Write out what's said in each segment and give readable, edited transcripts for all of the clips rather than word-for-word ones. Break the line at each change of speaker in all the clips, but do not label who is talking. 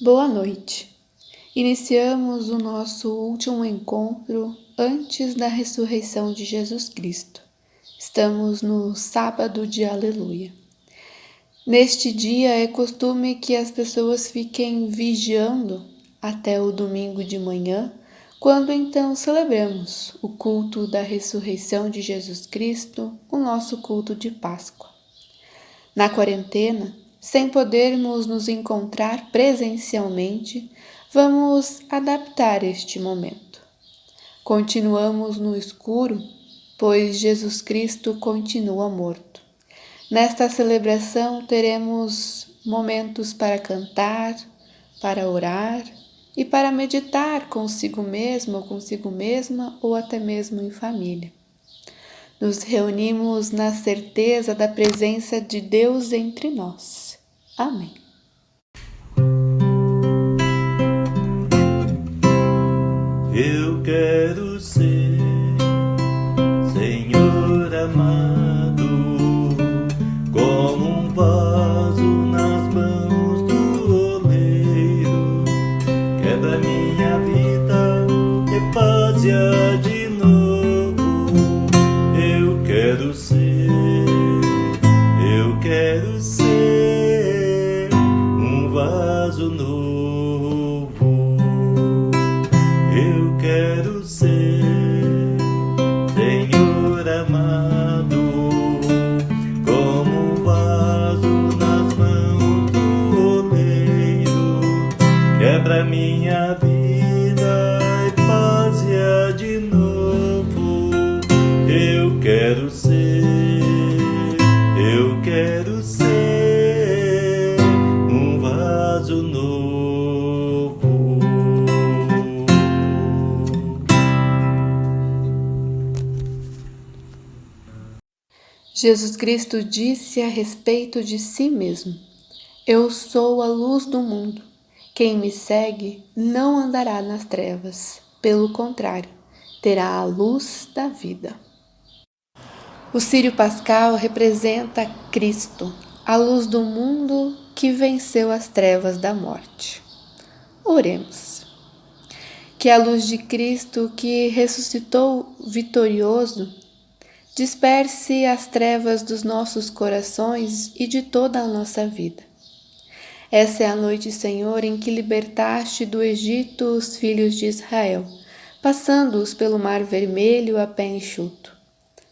Boa noite. Iniciamos o nosso último encontro antes da ressurreição de Jesus Cristo. Estamos no sábado de Aleluia. Neste dia é costume que as pessoas fiquem vigiando até o domingo de manhã, quando então celebramos o culto da ressurreição de Jesus Cristo, o nosso culto de Páscoa. Na quarentena, sem podermos nos encontrar presencialmente, vamos adaptar este momento. Continuamos no escuro, pois Jesus Cristo continua morto. Nesta celebração teremos momentos para cantar, para orar e para meditar consigo mesmo ou consigo mesma ou até mesmo em família. Nos reunimos na certeza da presença de Deus entre nós. Amém.
Eu quero ser, Senhor amado, como um vaso nas mãos do oleiro. Quebra minha vida, refaz-a de novo. Eu quero ser um vaso novo. Eu quero ser, Senhor amado, como um vaso nas mãos do oleiro. Quebra minha vida e faz-a de novo. Eu quero ser um vaso novo.
Jesus Cristo disse a respeito de si mesmo: Eu sou a luz do mundo. Quem me segue não andará nas trevas. Pelo contrário, terá a luz da vida. O círio pascal representa Cristo, a luz do mundo que venceu as trevas da morte. Oremos. Que a luz de Cristo, que ressuscitou vitorioso, disperse as trevas dos nossos corações e de toda a nossa vida. Essa é a noite, Senhor, em que libertaste do Egito os filhos de Israel, passando-os pelo Mar Vermelho a pé enxuto.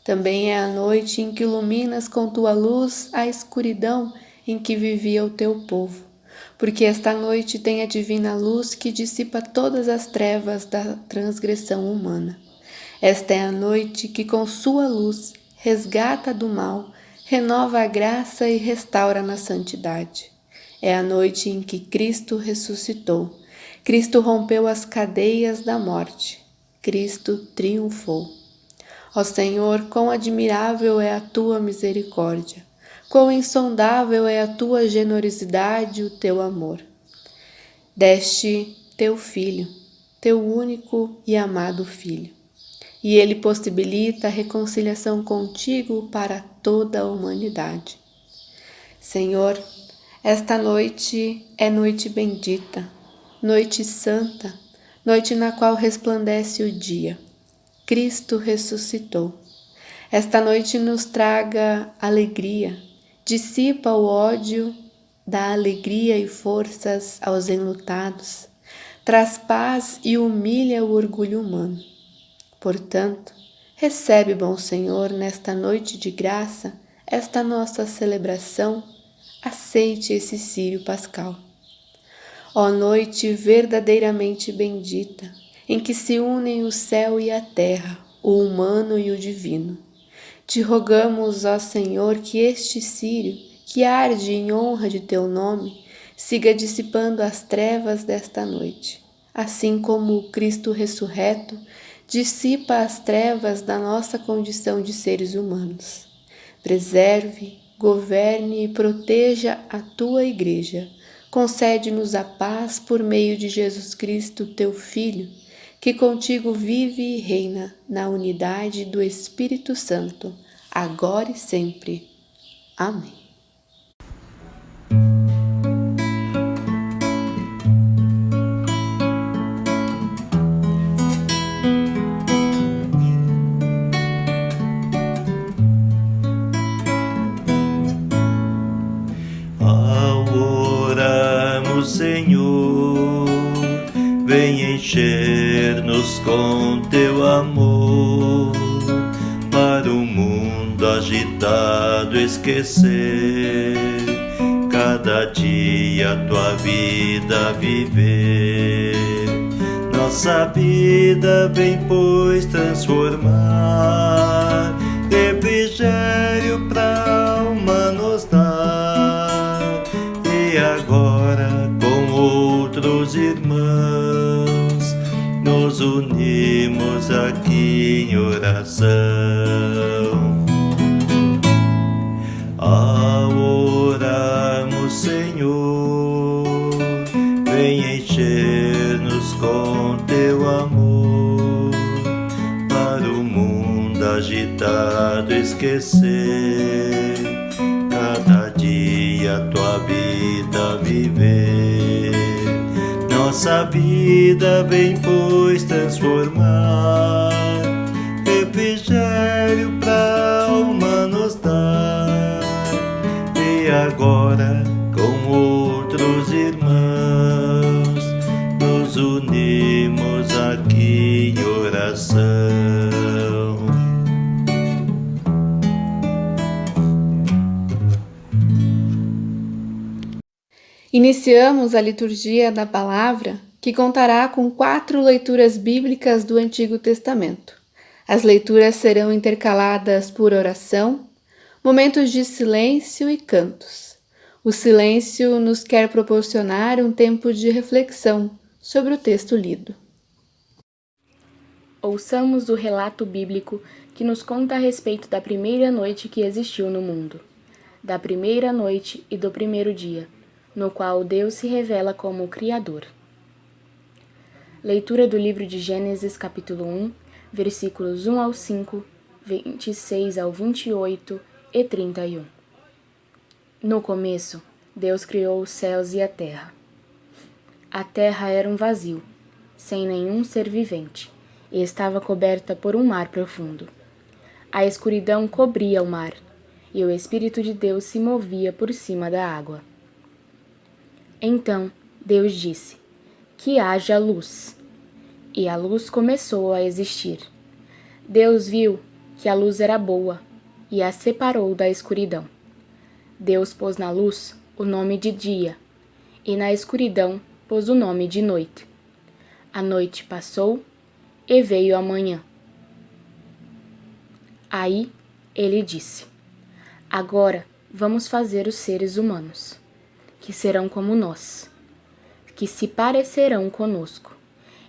Também é a noite em que iluminas com tua luz a escuridão em que vivia o teu povo, porque esta noite tem a divina luz que dissipa todas as trevas da transgressão humana. Esta é a noite que com sua luz resgata do mal, renova a graça e restaura na santidade. É a noite em que Cristo ressuscitou. Cristo rompeu as cadeias da morte. Cristo triunfou. Ó Senhor, quão admirável é a tua misericórdia, quão insondável é a tua generosidade e o teu amor. Deste teu Filho, teu único e amado Filho, e ele possibilita a reconciliação contigo para toda a humanidade. Senhor, esta noite é noite bendita, noite santa, noite na qual resplandece o dia. Cristo ressuscitou. Esta noite nos traga alegria, dissipa o ódio, dá alegria e forças aos enlutados, traz paz e humilha o orgulho humano. Portanto, recebe, bom Senhor, nesta noite de graça, esta nossa celebração, aceite esse círio pascal. Ó noite verdadeiramente bendita, em que se unem o céu e a terra, o humano e o divino. Te rogamos, ó Senhor, que este círio, que arde em honra de teu nome, siga dissipando as trevas desta noite, assim como o Cristo ressurreto dissipa as trevas da nossa condição de seres humanos. Preserve, governe e proteja a tua Igreja. Concede-nos a paz por meio de Jesus Cristo, teu Filho, que contigo vive e reina na unidade do Espírito Santo, agora e sempre. Amém.
Senhor, vem encher-nos com teu amor, para o mundo agitado esquecer, cada dia tua vida viver. Nossa vida vem, pois, transformar, refrigério pra alma nos dar. E agora, com outros irmãos, nos unimos aqui em oração. Ao orarmos, Senhor, vem encher-nos com teu amor, para o mundo agitado esquecer, cada dia tua vida viver. Nossa vida vem, pois, transformar, refrigério pra alma nos dar. E agora, com outros irmãos, nos unimos aqui em oração.
Iniciamos a liturgia da palavra, que contará com 4 leituras bíblicas do Antigo Testamento. As leituras serão intercaladas por oração, momentos de silêncio e cantos. O silêncio nos quer proporcionar um tempo de reflexão sobre o texto lido.
Ouçamos o relato bíblico que nos conta a respeito da primeira noite que existiu no mundo, da primeira noite e do primeiro dia, no qual Deus se revela como o Criador. Leitura do livro de Gênesis, capítulo 1, versículos 1 ao 5, 26 ao 28 e 31. No começo, Deus criou os céus e a terra. A terra era um vazio, sem nenhum ser vivente, e estava coberta por um mar profundo. A escuridão cobria o mar, e o Espírito de Deus se movia por cima da água. Então Deus disse: que haja luz. E a luz começou a existir. Deus viu que a luz era boa e a separou da escuridão. Deus pôs na luz o nome de dia, e na escuridão pôs o nome de noite. A noite passou e veio a manhã. Aí ele disse: agora vamos fazer os seres humanos, que serão como nós, que se parecerão conosco.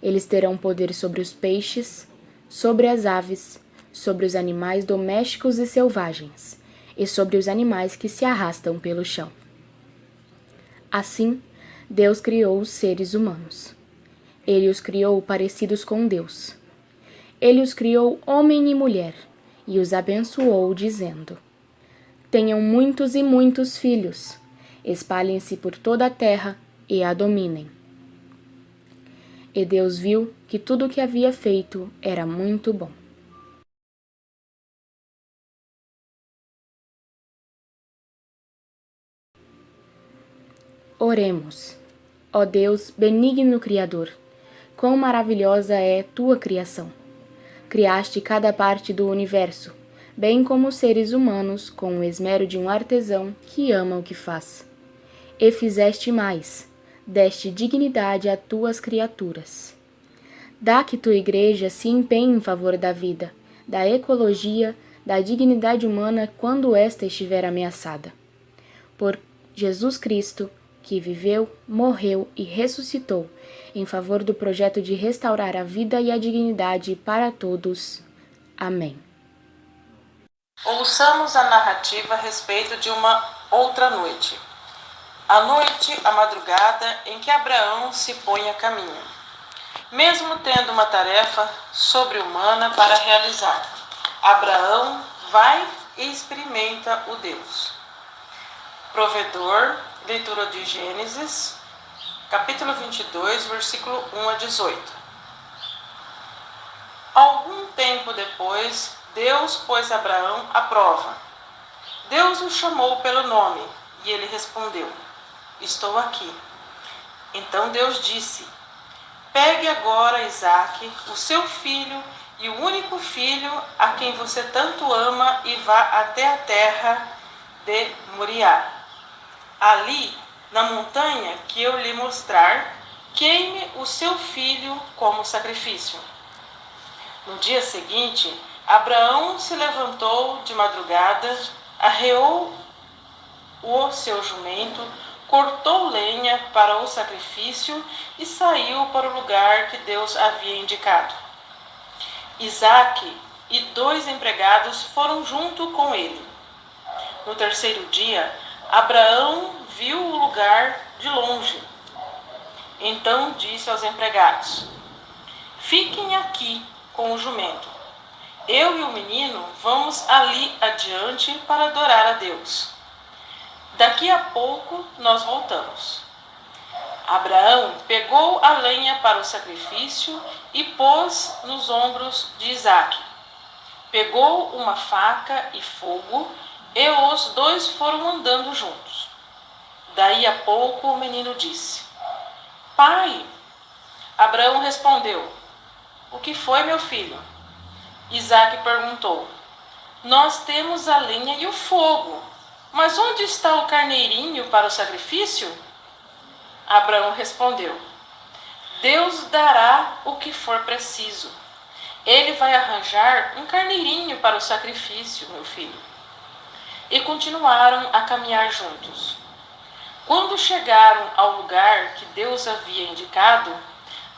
Eles terão poder sobre os peixes, sobre as aves, sobre os animais domésticos e selvagens, e sobre os animais que se arrastam pelo chão. Assim, Deus criou os seres humanos. Ele os criou parecidos com Deus. Ele os criou homem e mulher, e os abençoou, dizendo: tenham muitos e muitos filhos, espalhem-se por toda a terra e a dominem. E Deus viu que tudo o que havia feito era muito bom. Oremos. Ó Deus, benigno Criador, quão maravilhosa é tua criação! Criaste cada parte do universo, bem como os seres humanos, com o esmero de um artesão que ama o que faz. E fizeste mais, deste dignidade a tuas criaturas. Dá que tua igreja se empenhe em favor da vida, da ecologia, da dignidade humana quando esta estiver ameaçada. Por Jesus Cristo, que viveu, morreu e ressuscitou em favor do projeto de restaurar a vida e a dignidade para todos. Amém.
Ouçamos a narrativa a respeito de uma outra noite. A noite, a madrugada em que Abraão se põe a caminho, mesmo tendo uma tarefa sobre-humana para realizar. Abraão vai e experimenta o Deus provedor. Leitura de Gênesis, capítulo 22, versículo 1 a 18. Algum tempo depois, Deus pôs Abraão à prova. Deus o chamou pelo nome, e ele respondeu: estou aqui. Então Deus disse: pegue agora Isaque, o seu filho e o único filho a quem você tanto ama, e vá até a terra de Moriá. Ali, na montanha que eu lhe mostrar, queime o seu filho como sacrifício. No dia seguinte, Abraão se levantou de madrugada, arreou o seu jumento, cortou lenha para o sacrifício e saiu para o lugar que Deus havia indicado. Isaque e 2 empregados foram junto com ele. No terceiro dia, Abraão viu o lugar de longe. Então disse aos empregados: fiquem aqui com o jumento. Eu e o menino vamos ali adiante para adorar a Deus. Daqui a pouco nós voltamos. Abraão pegou a lenha para o sacrifício e pôs nos ombros de Isaque. Pegou uma faca e fogo, e os 2 foram andando juntos. Daí a pouco o menino disse: pai. Abraão respondeu: o que foi, meu filho? Isaque perguntou: nós temos a lenha e o fogo, mas onde está o carneirinho para o sacrifício? Abraão respondeu: Deus dará o que for preciso. Ele vai arranjar um carneirinho para o sacrifício, meu filho. E continuaram a caminhar juntos. Quando chegaram ao lugar que Deus havia indicado,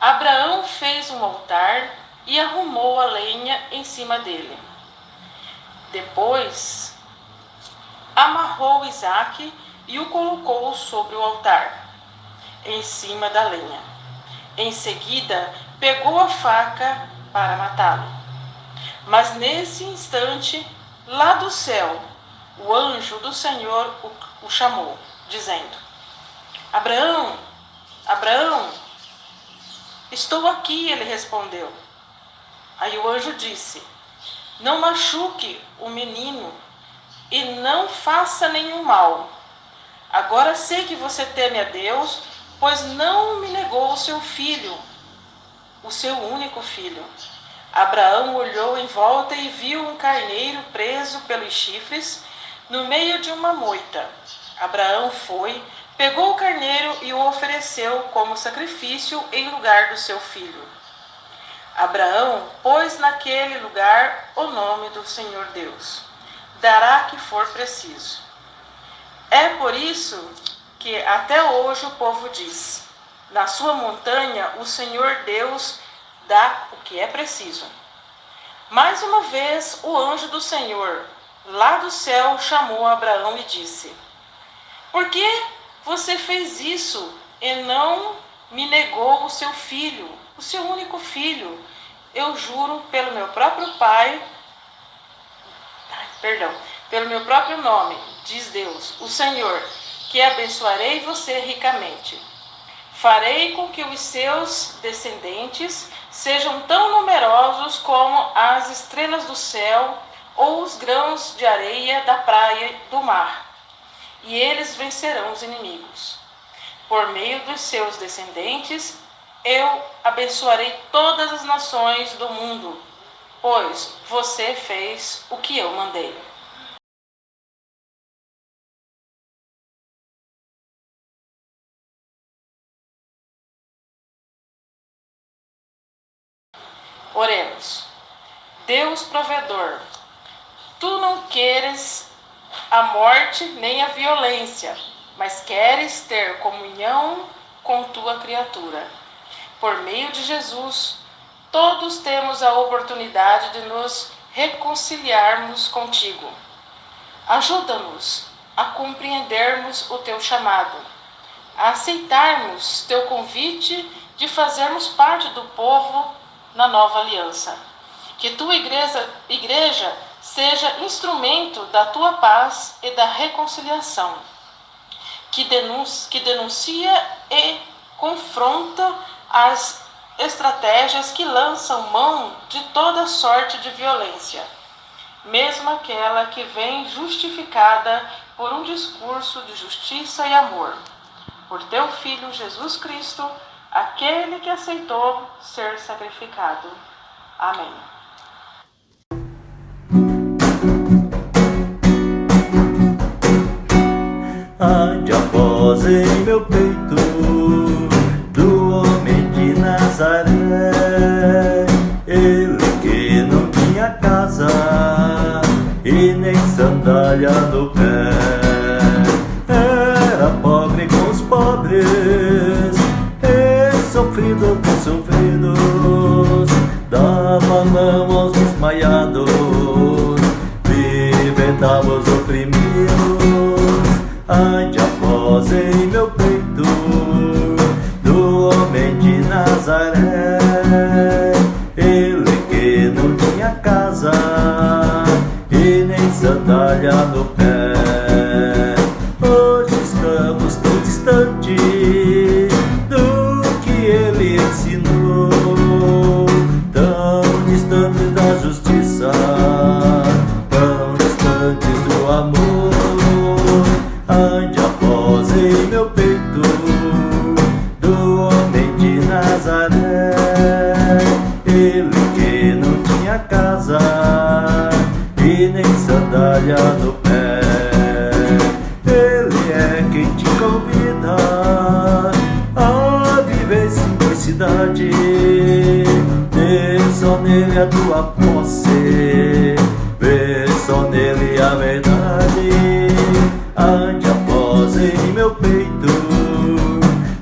Abraão fez um altar e arrumou a lenha em cima dele. Depois, amarrou Isaque e o colocou sobre o altar, em cima da lenha. Em seguida, pegou a faca para matá-lo. Mas nesse instante, lá do céu, o anjo do Senhor o chamou, dizendo: Abraão, Abraão. Estou aqui, ele respondeu. Aí o anjo disse: não machuque o menino e não faça nenhum mal. Agora sei que você teme a Deus, pois não me negou o seu filho, o seu único filho. Abraão olhou em volta e viu um carneiro preso pelos chifres no meio de uma moita. Abraão foi, pegou o carneiro e o ofereceu como sacrifício em lugar do seu filho. Abraão pôs naquele lugar o nome do Senhor Deus: dará que for preciso. É por isso que até hoje o povo diz: na sua montanha o Senhor Deus dá o que é preciso. Mais uma vez o anjo do Senhor, lá do céu, chamou Abraão e disse: por que você fez isso e não me negou o seu filho, o seu único filho? Eu juro pelo meu próprio pelo meu próprio nome, diz Deus, o Senhor, que abençoarei você ricamente. Farei com que os seus descendentes sejam tão numerosos como as estrelas do céu ou os grãos de areia da praia do mar. E eles vencerão os inimigos. Por meio dos seus descendentes, eu abençoarei todas as nações do mundo, pois você fez o que eu mandei. Oremos. Deus provedor, tu não queres a morte nem a violência, mas queres ter comunhão com tua criatura. Por meio de Jesus, todos temos a oportunidade de nos reconciliarmos contigo. Ajuda-nos a compreendermos o teu chamado, a aceitarmos teu convite de fazermos parte do povo na nova aliança. Que tua igreja seja instrumento da tua paz e da reconciliação, que denuncia e confronta as estratégias que lançam mão de toda sorte de violência, mesmo aquela que vem justificada por um discurso de justiça e amor. por teu Filho Jesus Cristo, aquele que aceitou ser sacrificado. Amém.
Ande a voz em meu peito do homem de Nazaré, ele que não tinha casa e nem sandália no pé, era pobre com os pobres e sofrido com sofridos, dava mão aos desmaiados, libertava os oprimidos. Ande a voz em meu peito do homem de Nazaré, ele que não tinha casa e nem sandália no pé. Hoje estamos tão distantes do que ele ensinou, tão distantes da justiça, tão distantes do amor. Ande a voz em meu peito do homem de Nazaré, ele que não tinha casa e nem sandália no pé. Ele é quem te convida a viver simplicidade, vê só nele a tua posse, vê só nele a verdade. Ande a voz em meu peito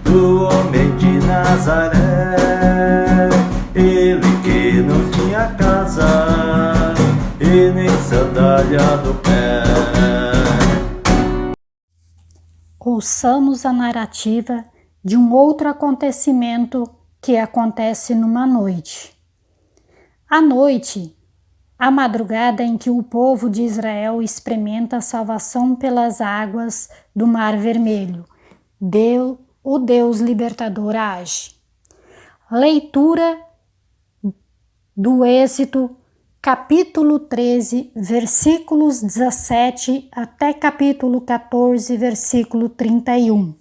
do homem de Nazaré, ele que não tinha casa e nem sandália no pé.
Ouçamos a narrativa de um outro acontecimento que acontece numa noite. À noite, a madrugada em que o povo de Israel experimenta a salvação pelas águas do Mar Vermelho, o Deus libertador age. Leitura do Êxodo, capítulo 13, versículos 17 até capítulo 14, versículo 31.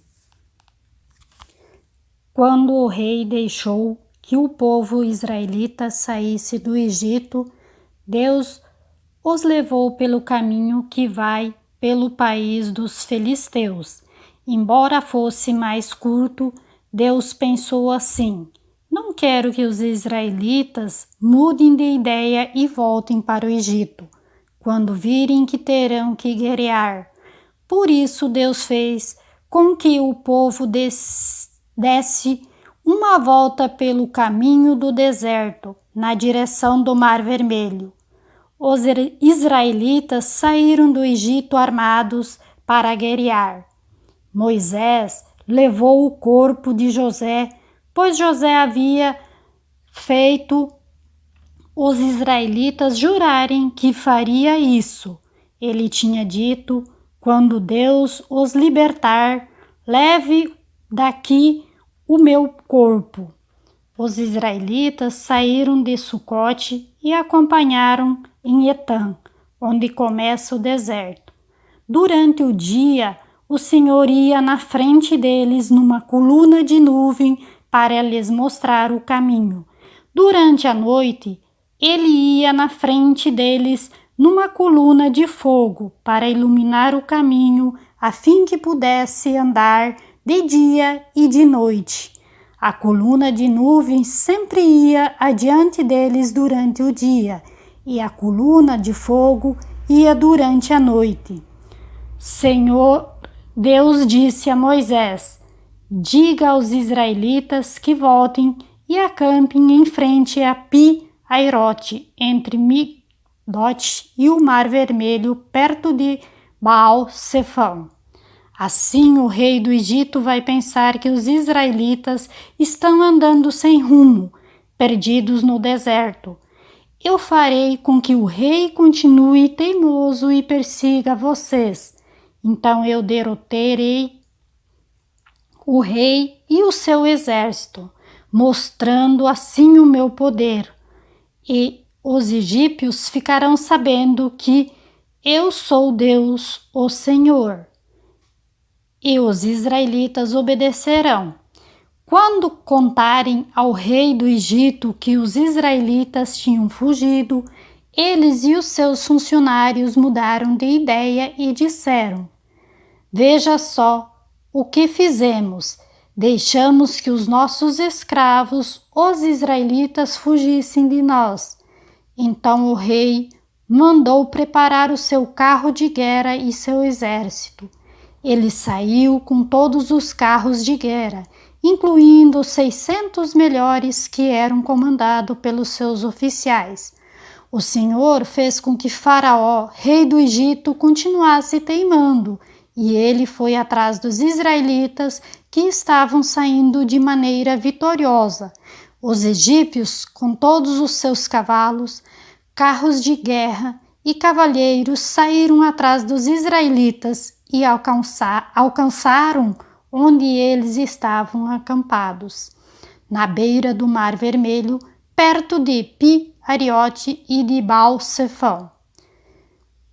Quando o rei deixou que o povo israelita saísse do Egito, Deus os levou pelo caminho que vai pelo país dos filisteus. Embora fosse mais curto, Deus pensou assim: não quero que os israelitas mudem de ideia e voltem para o Egito, quando virem que terão que guerrear. Por isso Deus fez com que o povo desse uma volta pelo caminho do deserto, na direção do Mar Vermelho. Os israelitas saíram do Egito armados para guerrear. Moisés levou o corpo de José, pois José havia feito os israelitas jurarem que faria isso. Ele tinha dito: quando Deus os libertar, leve daqui o meu corpo. Os israelitas saíram de Sucote e acompanharam em Etã, onde começa o deserto. Durante o dia, o Senhor ia na frente deles numa coluna de nuvem para lhes mostrar o caminho. Durante a noite, ele ia na frente deles numa coluna de fogo para iluminar o caminho, a fim que pudesse andar de dia e de noite. A coluna de nuvem sempre ia adiante deles durante o dia, e a coluna de fogo ia durante a noite. Senhor Deus disse a Moisés: diga aos israelitas que voltem e acampem em frente a Pi-Airote, entre Migdote e o Mar Vermelho, perto de Baal-Sefão. Assim o rei do Egito vai pensar que os israelitas estão andando sem rumo, perdidos no deserto. Eu farei com que o rei continue teimoso e persiga vocês. Então eu derrotarei o rei e o seu exército, mostrando assim o meu poder. E os egípcios ficarão sabendo que eu sou Deus, o Senhor. e os israelitas obedecerão. Quando contarem ao rei do Egito que os israelitas tinham fugido, eles e os seus funcionários mudaram de ideia e disseram: Veja só o que fizemos. Deixamos que os nossos escravos, os israelitas, fugissem de nós. Então o rei mandou preparar o seu carro de guerra e seu exército. Ele saiu com todos os carros de guerra, incluindo os 600 melhores que eram comandados pelos seus oficiais. O Senhor fez com que Faraó, rei do Egito, continuasse teimando, e ele foi atrás dos israelitas que estavam saindo de maneira vitoriosa. Os egípcios, com todos os seus cavalos, carros de guerra e cavalheiros, saíram atrás dos israelitas e alcançaram onde eles estavam acampados, na beira do Mar Vermelho, perto de Pi-Ariote e de Baal-Sefão.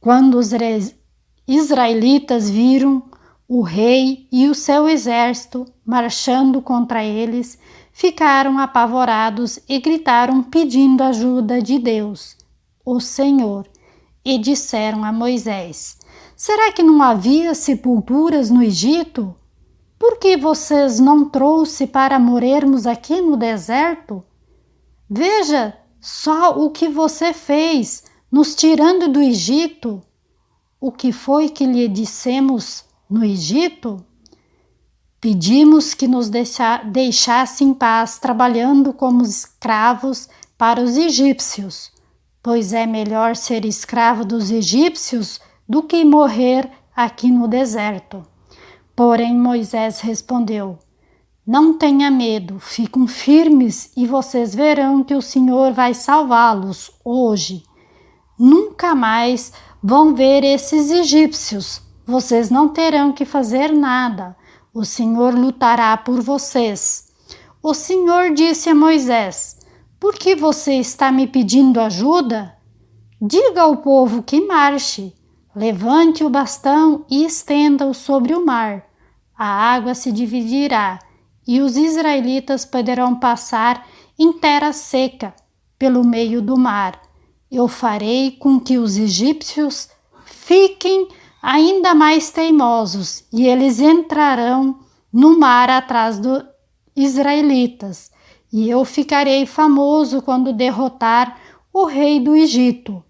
Quando os israelitas viram o rei e o seu exército marchando contra eles, ficaram apavorados e gritaram pedindo ajuda de Deus, o Senhor, e disseram a Moisés: Será que não havia sepulturas no Egito? Por que vocês não trouxe para morrermos aqui no deserto? Veja só o que você fez, nos tirando do Egito. O que foi que lhe dissemos no Egito? Pedimos que nos deixasse em paz, trabalhando como escravos para os egípcios, pois é melhor ser escravo dos egípcios do que morrer aqui no deserto. Porém Moisés respondeu: Não tenha medo, fiquem firmes e vocês verão que o Senhor vai salvá-los hoje. Nunca mais vão ver esses egípcios. Vocês não terão que fazer nada. O Senhor lutará por vocês. O Senhor disse a Moisés: Por que você está me pedindo ajuda? Diga ao povo que marche. Levante o bastão e estenda-o sobre o mar. A água se dividirá e os israelitas poderão passar em terra seca pelo meio do mar. Eu farei com que os egípcios fiquem ainda mais teimosos e eles entrarão no mar atrás dos israelitas. E eu ficarei famoso quando derrotar o rei do Egito,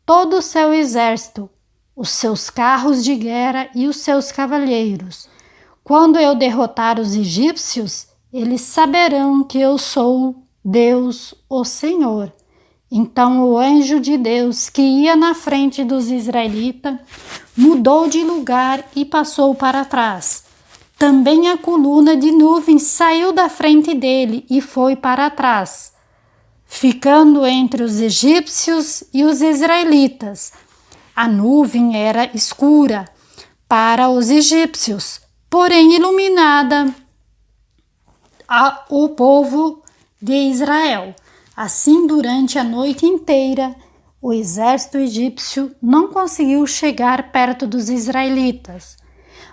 todo o seu exército, os seus carros de guerra e os seus cavaleiros. Quando eu derrotar os egípcios, eles saberão que eu sou Deus, o Senhor. Então o anjo de Deus, que ia na frente dos israelitas, mudou de lugar e passou para trás. Também a coluna de nuvem saiu da frente dele e foi para trás, ficando entre os egípcios e os israelitas. A nuvem era escura para os egípcios, porém iluminada o povo de Israel. Assim, durante a noite inteira, o exército egípcio não conseguiu chegar perto dos israelitas.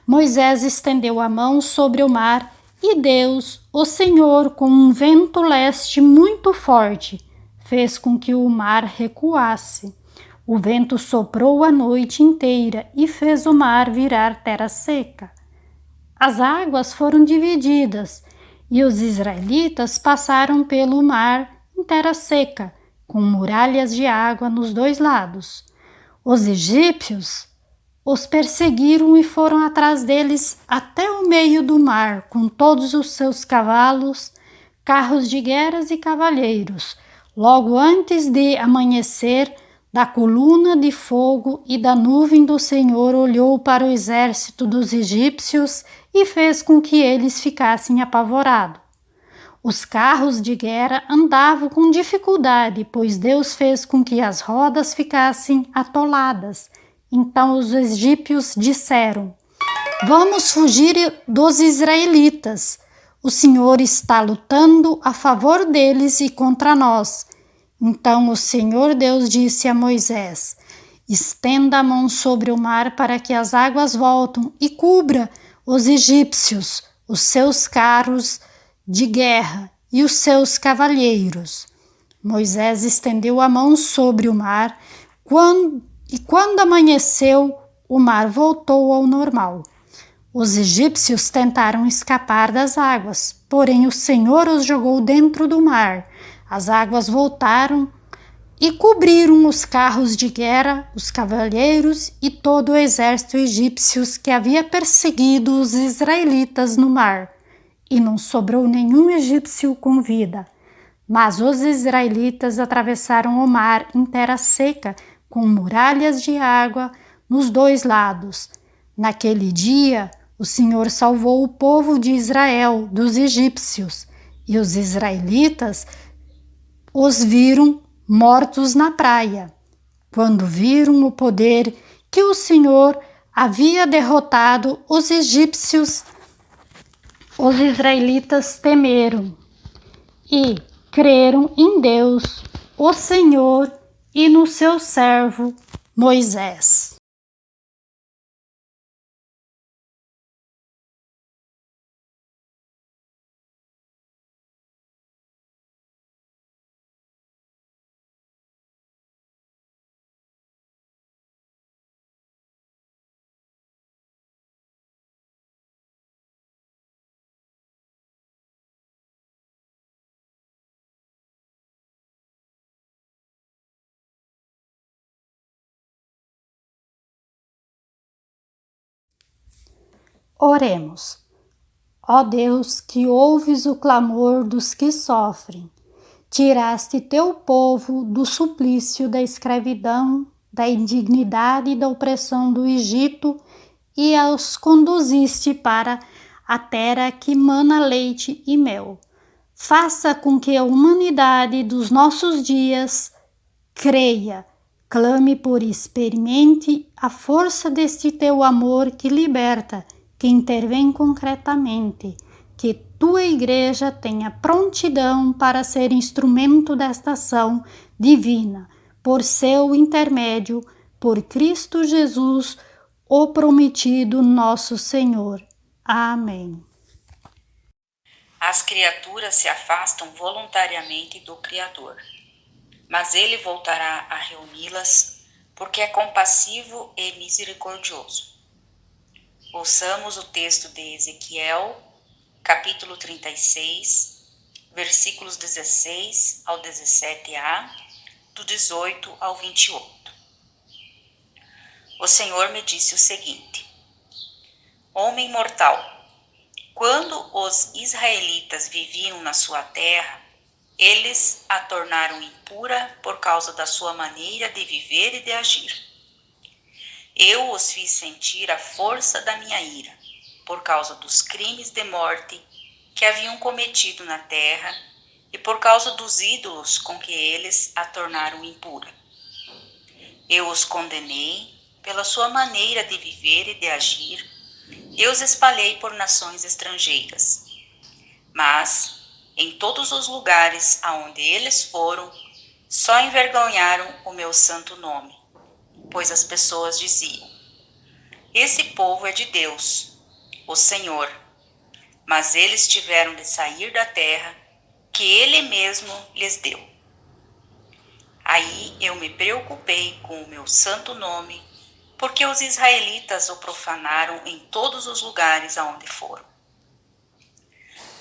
Moisés estendeu a mão sobre o mar e Deus, o Senhor, com um vento leste muito forte, fez com que o mar recuasse. O vento soprou a noite inteira e fez o mar virar terra seca. As águas foram divididas e os israelitas passaram pelo mar em terra seca, com muralhas de água nos dois lados. Os egípcios os perseguiram e foram atrás deles até o meio do mar, com todos os seus cavalos, carros de guerra e cavalheiros. Logo antes de amanhecer, da coluna de fogo e da nuvem do Senhor olhou para o exército dos egípcios e fez com que eles ficassem apavorados. Os carros de guerra andavam com dificuldade, pois Deus fez com que as rodas ficassem atoladas. Então os egípcios disseram: Vamos fugir dos israelitas. O Senhor está lutando a favor deles e contra nós. Então o Senhor Deus disse a Moisés: Estenda a mão sobre o mar para que as águas voltem e cubra os egípcios, os seus carros de guerra e os seus cavalheiros. Moisés estendeu a mão sobre o mar e quando amanheceu, o mar voltou ao normal. Os egípcios tentaram escapar das águas, porém o Senhor os jogou dentro do mar. As águas voltaram e cobriram os carros de guerra, os cavaleiros e todo o exército egípcio que havia perseguido os israelitas no mar. E não sobrou nenhum egípcio com vida. Mas os israelitas atravessaram o mar em terra seca, com muralhas de água nos dois lados. Naquele dia, o Senhor salvou o povo de Israel dos egípcios, e os israelitas os viram mortos na praia. Quando viram o poder que o Senhor havia derrotado os egípcios, os israelitas temeram e creram em Deus, o Senhor, e no seu servo Moisés. Oremos. Ó Deus, que ouves o clamor dos que sofrem, tiraste teu povo do suplício da escravidão, da indignidade e da opressão do Egito e os conduziste para a terra que mana leite e mel. Faça com que a humanidade dos nossos dias creia, clame por e experimente a força deste teu amor que liberta, que intervém concretamente, que tua igreja tenha prontidão para ser instrumento desta ação divina, por seu intermédio, por Cristo Jesus, o prometido nosso Senhor. Amém.
As criaturas se afastam voluntariamente do Criador, mas ele voltará a reuni-las, porque é compassivo e misericordioso. Ouçamos o texto de Ezequiel, capítulo 36, versículos 16 ao 17a, do 18 ao 28. O Senhor me disse o seguinte: Homem mortal, quando os israelitas viviam na sua terra, eles a tornaram impura por causa da sua maneira de viver e de agir. Eu os fiz sentir a força da minha ira, por causa dos crimes de morte que haviam cometido na terra e por causa dos ídolos com que eles a tornaram impura. Eu os condenei pela sua maneira de viver e de agir, e os espalhei por nações estrangeiras. Mas, em todos os lugares aonde eles foram, só envergonharam o meu santo nome, pois as pessoas diziam: esse povo é de Deus, o Senhor. Mas eles tiveram de sair da terra que Ele mesmo lhes deu. Aí eu me preocupei com o meu santo nome, porque os israelitas o profanaram em todos os lugares aonde foram.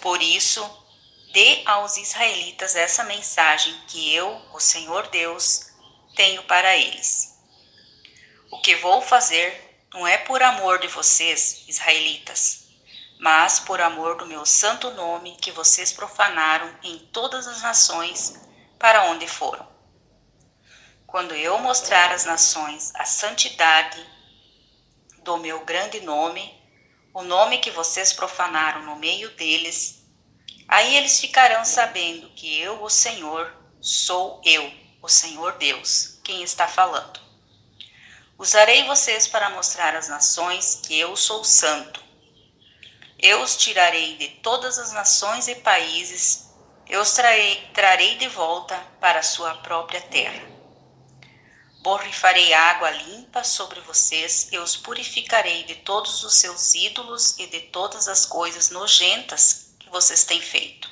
Por isso, dê aos israelitas essa mensagem que eu, o Senhor Deus, tenho para eles. O que vou fazer não é por amor de vocês, israelitas, mas por amor do meu santo nome que vocês profanaram em todas as nações para onde foram. Quando eu mostrar às nações a santidade do meu grande nome, o nome que vocês profanaram no meio deles, aí eles ficarão sabendo que eu, o Senhor, sou eu, o Senhor Deus, quem está falando. Usarei vocês para mostrar às nações que eu sou santo. Eu os tirarei de todas as nações e países, eu os trarei de volta para a sua própria terra. borrifarei água limpa sobre vocês e os purificarei de todos os seus ídolos e de todas as coisas nojentas que vocês têm feito.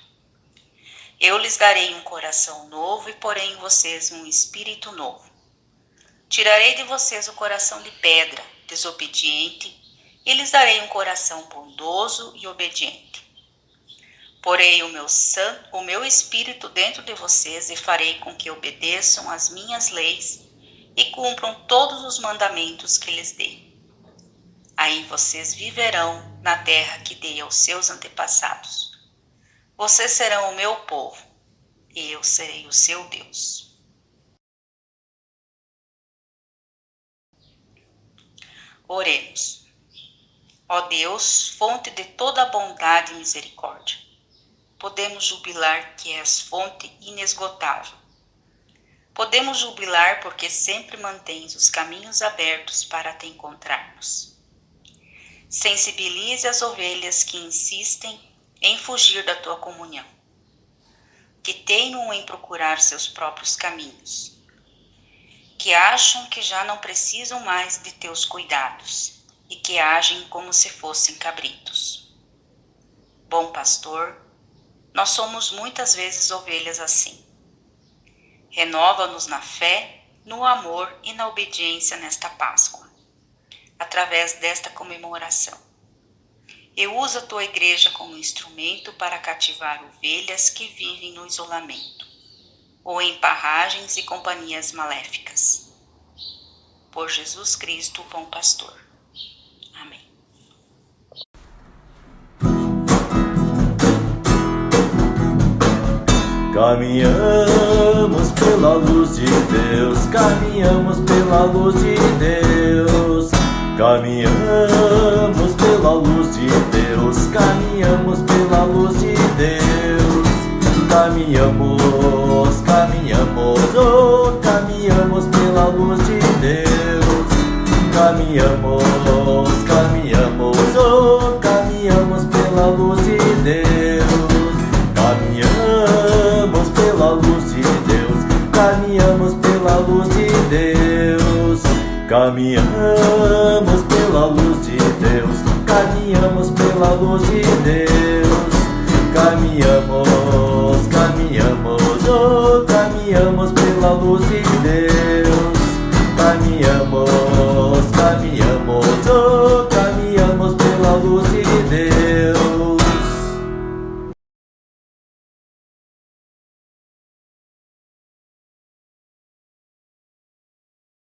Eu lhes darei um coração novo e porei em vocês um espírito novo. Tirarei de vocês o coração de pedra, desobediente, e lhes darei um coração bondoso e obediente. Porei o meu espírito dentro de vocês e farei com que obedeçam às minhas leis e cumpram todos os mandamentos que lhes dei. Aí vocês viverão na terra que dei aos seus antepassados. Vocês serão o meu povo, e eu serei o seu Deus. Oremos. Ó Deus, fonte de toda bondade e misericórdia, podemos jubilar que és fonte inesgotável. Podemos jubilar porque sempre mantens os caminhos abertos para te encontrarmos. Sensibilize as ovelhas que insistem em fugir da tua comunhão, que teimam em procurar seus próprios caminhos, que acham que já não precisam mais de teus cuidados e que agem como se fossem cabritos. Bom pastor, nós somos muitas vezes ovelhas assim. Renova-nos na fé, no amor e na obediência nesta Páscoa, através desta comemoração. E usa a tua igreja como instrumento para cativar ovelhas que vivem no isolamento, ou em parragens e companhias maléficas. Por Jesus Cristo, o bom pastor. Amém.
Caminhamos pela luz de Deus, caminhamos pela luz de Deus. Caminhamos pela luz de Deus, caminhamos pela luz de Deus. Caminhamos, caminhamos, oh, caminhamos pela luz de Deus. Caminhamos, caminhamos, oh, caminhamos pela luz de Deus. Caminhamos pela luz de Deus, caminhamos pela luz de Deus. Caminhamos pela luz de Deus, caminhamos pela luz de Deus. Caminhamos, caminhamos, oh, caminhamos pela luz de Deus. Caminhamos, caminhamos, oh, caminhamos pela luz de Deus.